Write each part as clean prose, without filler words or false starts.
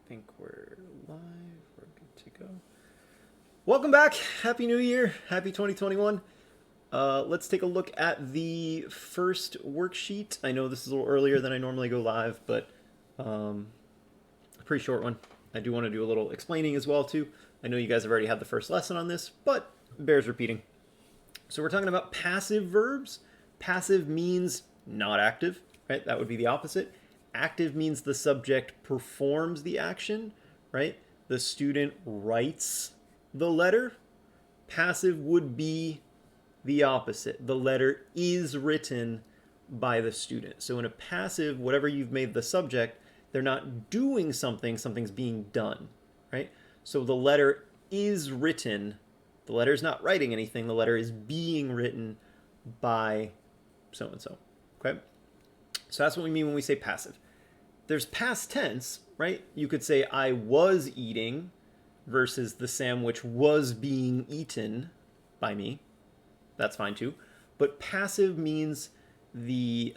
think we're live. We're good to go. Welcome back. Happy New Year. Happy 2021. Let's take a look at the first worksheet. I know this is a little earlier than I normally go live, but a pretty short one. I do want to do a little explaining as well too. I know you guys have already had the first lesson on this, but bears repeating. So we're talking about passive verbs. Passive means not active, right? That would be the opposite. Active means the subject performs the action, right? The student writes the letter. Passive would be the opposite. The letter is written by the student. So in a passive, whatever you've made the subject, they're not doing something, something's being done, right? So the letter is written. The letter is not writing anything. The letter is being written by so-and-so, okay? So that's what we mean when we say passive. There's past tense, right? You could say I was eating versus the sandwich was being eaten by me. That's fine too. But passive means the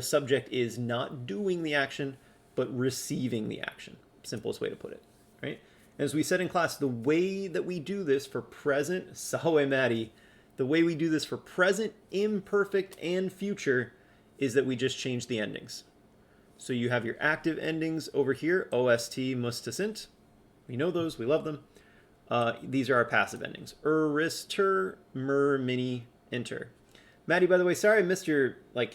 subject is not doing the action, but receiving the action. Simplest way to put it, right? As we said in class, the way that we do this for present, Sahoe Maddie, the way we do this for present, imperfect, and future is that we just change the endings. So you have your active endings over here, OST, mustasint. We know those, we love them. These are our passive endings. Rister, mer, mini, enter. Maddie, by the way, sorry I missed your, I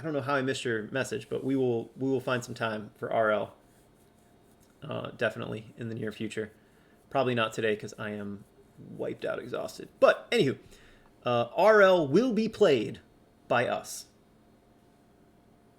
don't know how I missed your message, but we will find some time for RL. Definitely in the near future. Probably not today because I am wiped out, exhausted. But anywho, RL will be played by us.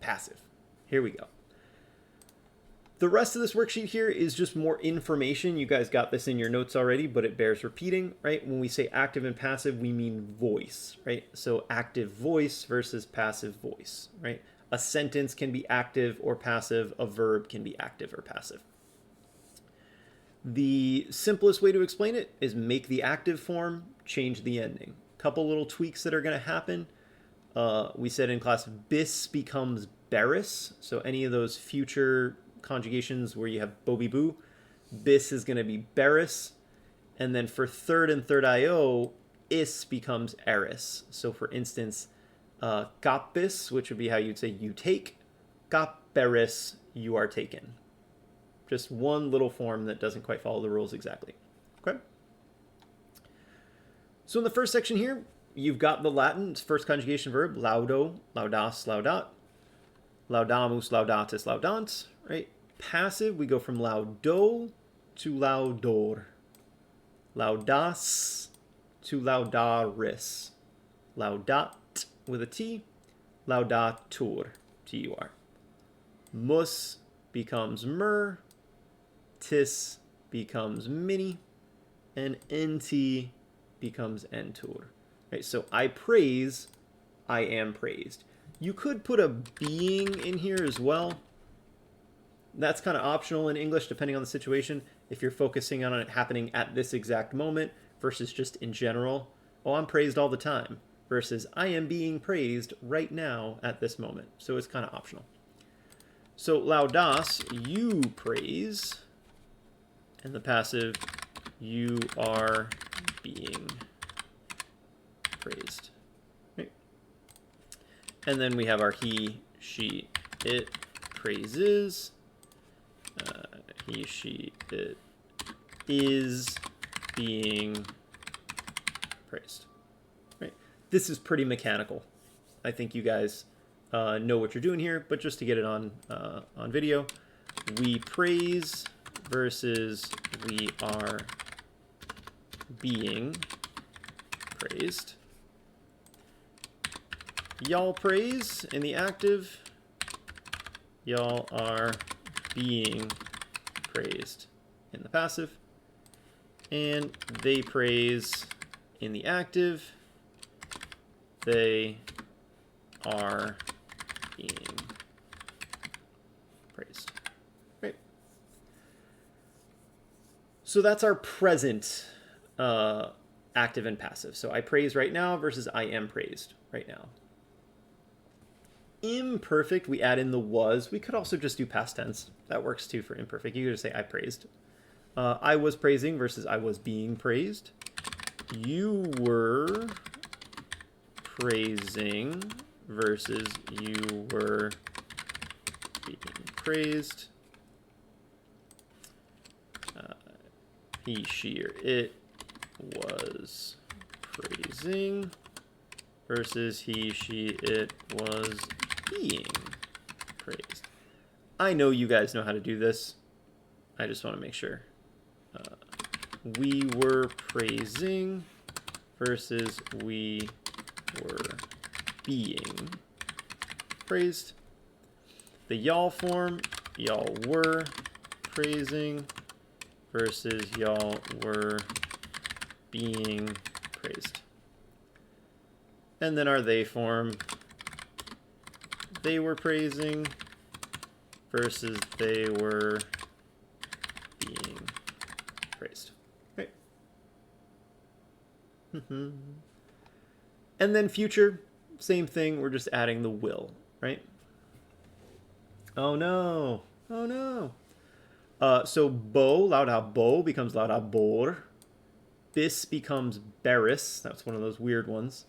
Passive. Here we go. The rest of this worksheet here is just more information. You guys got this in your notes already, but it bears repeating, right? When we say active and passive, we mean voice, right? So active voice versus passive voice, right? A sentence can be active or passive. A verb can be active or passive. The simplest way to explain it is make the active form, change the ending. Couple little tweaks that are going to happen. We said in class, bis becomes beris. So any of those future conjugations where you have Bobby Boo, bis is going to be beris. And then for third and third IO, is becomes eris. So for instance, kapis, which would be how you'd say you take, kaperis, you are taken. Just one little form that doesn't quite follow the rules exactly. Okay. So in the first section here, you've got the Latin first conjugation verb, laudo, laudas, laudat, laudamus, laudatis, laudant, right? Passive, we go from laudo to laudor, laudas to laudaris, laudat with a T, laudatur, T-U-R. Mus becomes mer, tis becomes mini, and enti becomes entur. Right? So I praise, I am praised. You could put a being in here as well. That's kind of optional in English depending on the situation. If you're focusing on it happening at this exact moment versus just in general. Oh, I'm praised all the time versus I am being praised right now at this moment. So it's kind of optional. So laudas, you praise. And the passive, you are being praised. Right? And then we have our he, she, it praises. He, she, it is being praised. Right? This is pretty mechanical. I think you guys know what you're doing here, but just to get it on video, we praise versus we are being praised. Y'all praise in the active. Y'all are being praised in the passive. And they praise in the active. They are being praised. Right. So that's our present active and passive. So I praise right now versus I am praised right now. imperfect, we add in the was. We could also just do past tense. That works too for imperfect. You could just say I praised. I was praising versus I was being praised. You were praising versus you were being praised. He, she, or it was praising versus he, she, it was being praised. I know you guys know how to do this. I just want to make sure. We were praising versus we were being praised. The y'all form, y'all were praising versus y'all were being praised. And then our they form, they were praising versus they were being praised. Right. And then future, same thing, we're just adding the will, right? Oh no, oh no. So bo, lauda bo becomes lauda bor. Bis becomes beris, that's one of those weird ones.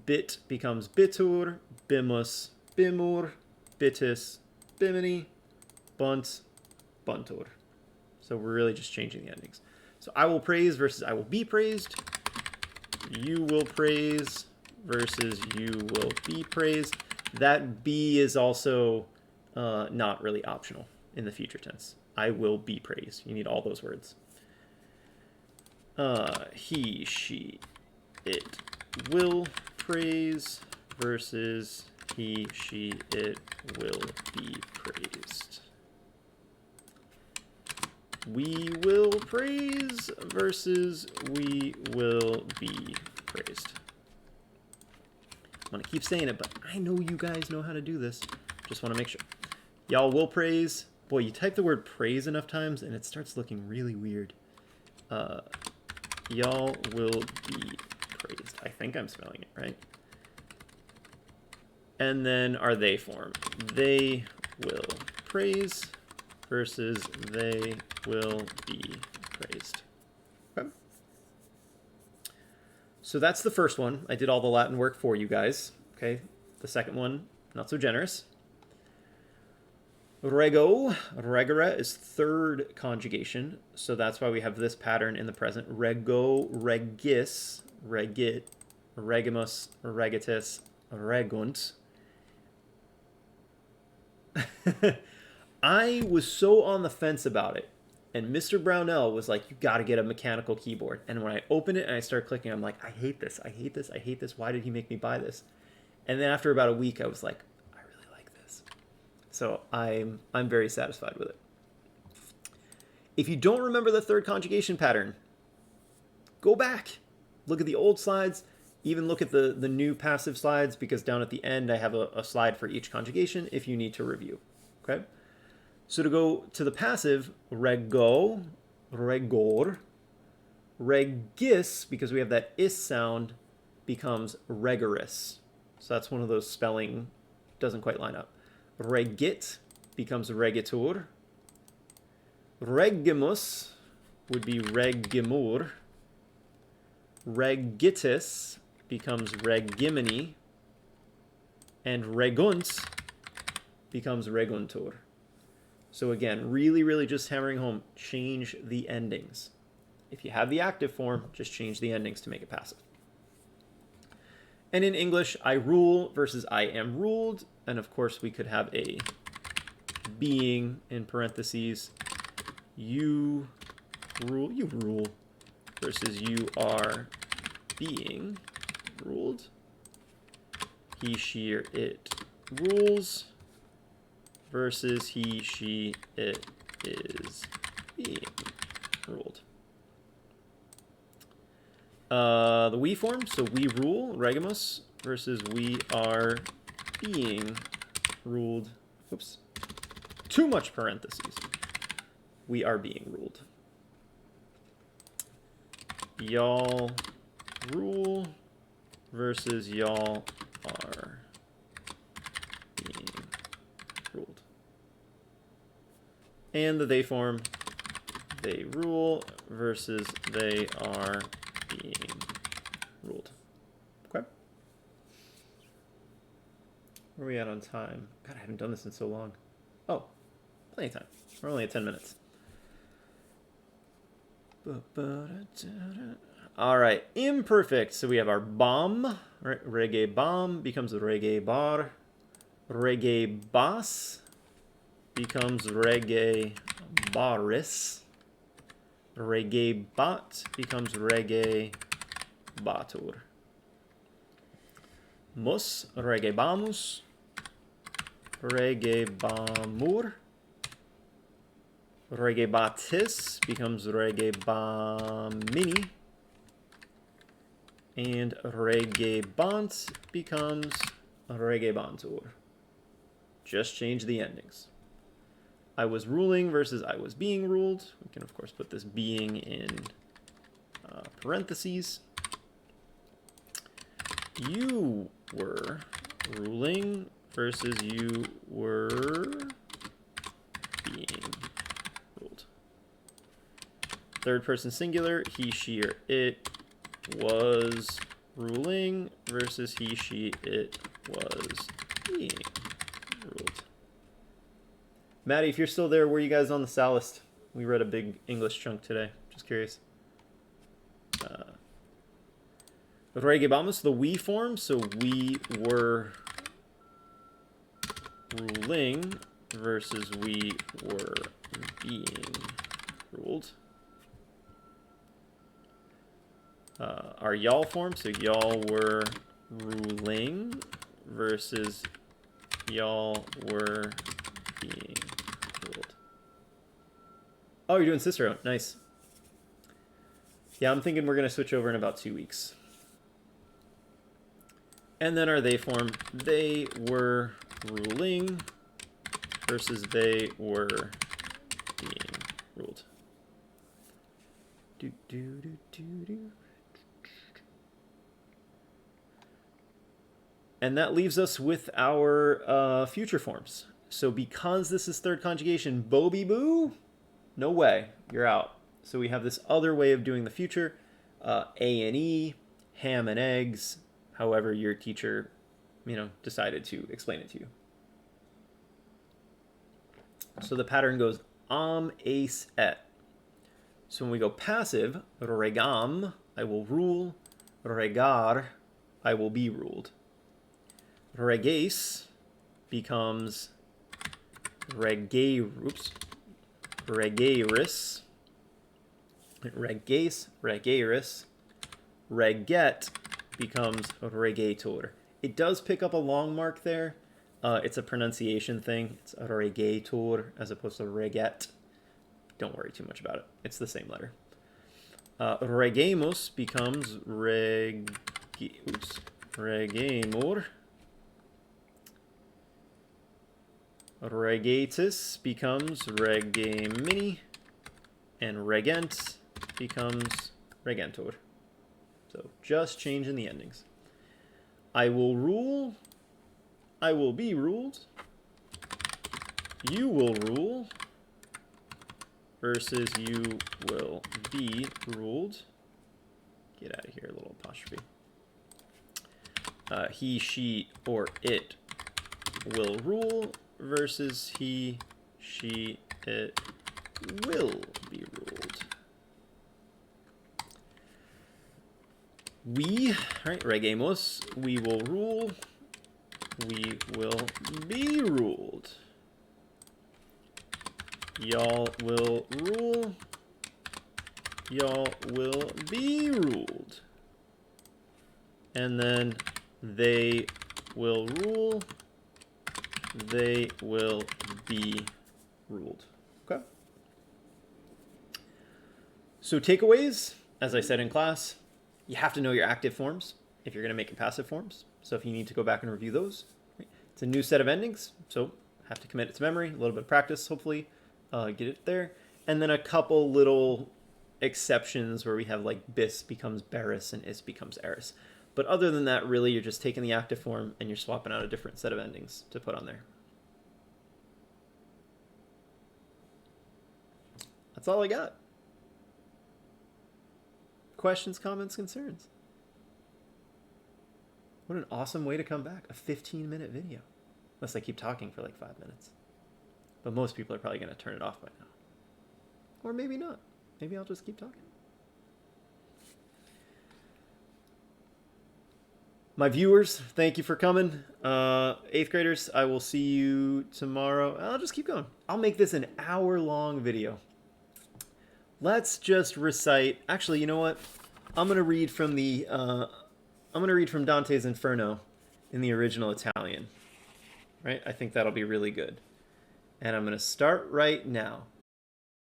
Bit becomes bitur, bimus, bimur, bitis, bimini, bunt, buntur. So we're really just changing the endings. So I will praise versus I will be praised. You will praise versus you will be praised. That be is also not really optional in the future tense. I will be praised. You need all those words. He, she, it will praise versus he, she, it will be praised. We will praise versus we will be praised. I'm going to keep saying it, but I know you guys know how to do this. Just want to make sure. Y'all will praise. Boy, you type the word praise enough times and it starts looking really weird. Y'all will be praised. I think I'm spelling it right. And then our they form. They will praise versus they will be praised. Okay. So that's the first one. I did all the Latin work for you guys. Okay. The second one, not so generous. Rego, regere is third conjugation, so that's why we have this pattern in the present. Rego, regis, regit, regimus, regitis, regunt. I was so on the fence about it, and Mr. Brownell was like, you got to get a mechanical keyboard. And when I opened it and I started clicking, I'm like, I hate this, I hate this, I hate this. Why did he make me buy this? And then after about a week, I was like, so I'm very satisfied with it. If you don't remember the third conjugation pattern, go back. Look at the old slides. Even look at the new passive slides, because down at the end I have a slide for each conjugation if you need to review. Okay? So to go to the passive, rego, regor, regis, because we have that is sound, becomes regorous. So that's one of those spelling doesn't quite line up. Regit becomes regitur. Regimus would be regimur. Regitis becomes regimini. And regunt becomes reguntur. So again, really, really just hammering home, change the endings. If you have the active form, just change the endings to make it passive. And in English, I rule versus I am ruled. And of course, we could have a being in parentheses. You rule versus you are being ruled. He, she, or it rules versus he, she, it is being ruled. The we form, so we rule, regimus, versus we are being ruled. Oops. Too much parentheses. We are being ruled. Y'all rule versus y'all are And the they form, they rule versus they are being ruled. Okay. Where are we at on time? God, I haven't done this in so long. Oh, plenty of time. We're only at 10 minutes. All right, imperfect. So we have our bomb. Right? Reggae bomb becomes reggae bar. Reggae bass becomes reggae baris. Reggae bat becomes reggae batur. Mus, reggae bamus. Reggae bamur. Reggae batis becomes reggae bamini. And reggae bant becomes reggae bantur. Just change the endings. I was ruling versus I was being ruled. We can, of course, put this being in parentheses. You were ruling versus you were being ruled. Third person singular, he, she, or it was ruling versus he, she, it was being ruled. Maddie, if you're still there, were you guys on the Sallust? We read a big English chunk today. Just curious. Regebamus, the we form, so we were ruling versus we were being ruled. Our y'all form, so y'all were ruling versus y'all were being ruled. Oh, you're doing Cicero. Nice. Yeah, I'm thinking we're going to switch over in about 2 weeks. And then our they form, they were ruling versus they were being ruled. Do, do, do, do, do. And that leaves us with our future forms. So because this is third conjugation, Bobby Boo, no way, you're out. So we have this other way of doing the future, A and E, ham and eggs, however your teacher, decided to explain it to you. So the pattern goes am, ace, et. So when we go passive, regam, I will rule, regar, I will be ruled. Reges becomes regeris. Reges, regeris. Reget becomes regator. It does pick up a long mark there. It's a pronunciation thing. It's regator as opposed to reget. Don't worry too much about it. It's the same letter. Regemus becomes regemur. Regatus becomes regemini, and regent becomes regentor. So just changing the endings. I will rule, I will be ruled, you will rule, versus you will be ruled. Get out of here, little apostrophe. He, she, or it will rule versus he, she, it will be ruled. We, right, regemos, we will rule, we will be ruled. Y'all will rule, y'all will be ruled. And then they will rule, they will be ruled. Okay? So takeaways, as I said in class, you have to know your active forms if you're going to make your passive forms. So if you need to go back and review those, it's a new set of endings, so have to commit it to memory, a little bit of practice, hopefully get it there. And then a couple little exceptions where we have like bis becomes beris and is becomes eris. But other than that, really, you're just taking the active form and you're swapping out a different set of endings to put on there. That's all I got. Questions, comments, concerns? What an awesome way to come back. A 15-minute video. Unless I keep talking for like 5 minutes. But most people are probably going to turn it off by now. Or maybe not. Maybe I'll just keep talking. My viewers, thank you for coming. 8th graders, I will see you tomorrow. I'll just keep going. I'll make this an hour-long video. Let's just recite. Actually, you know what? I'm gonna read from Dante's Inferno in the original Italian. Right? I think that'll be really good. And I'm gonna start right now.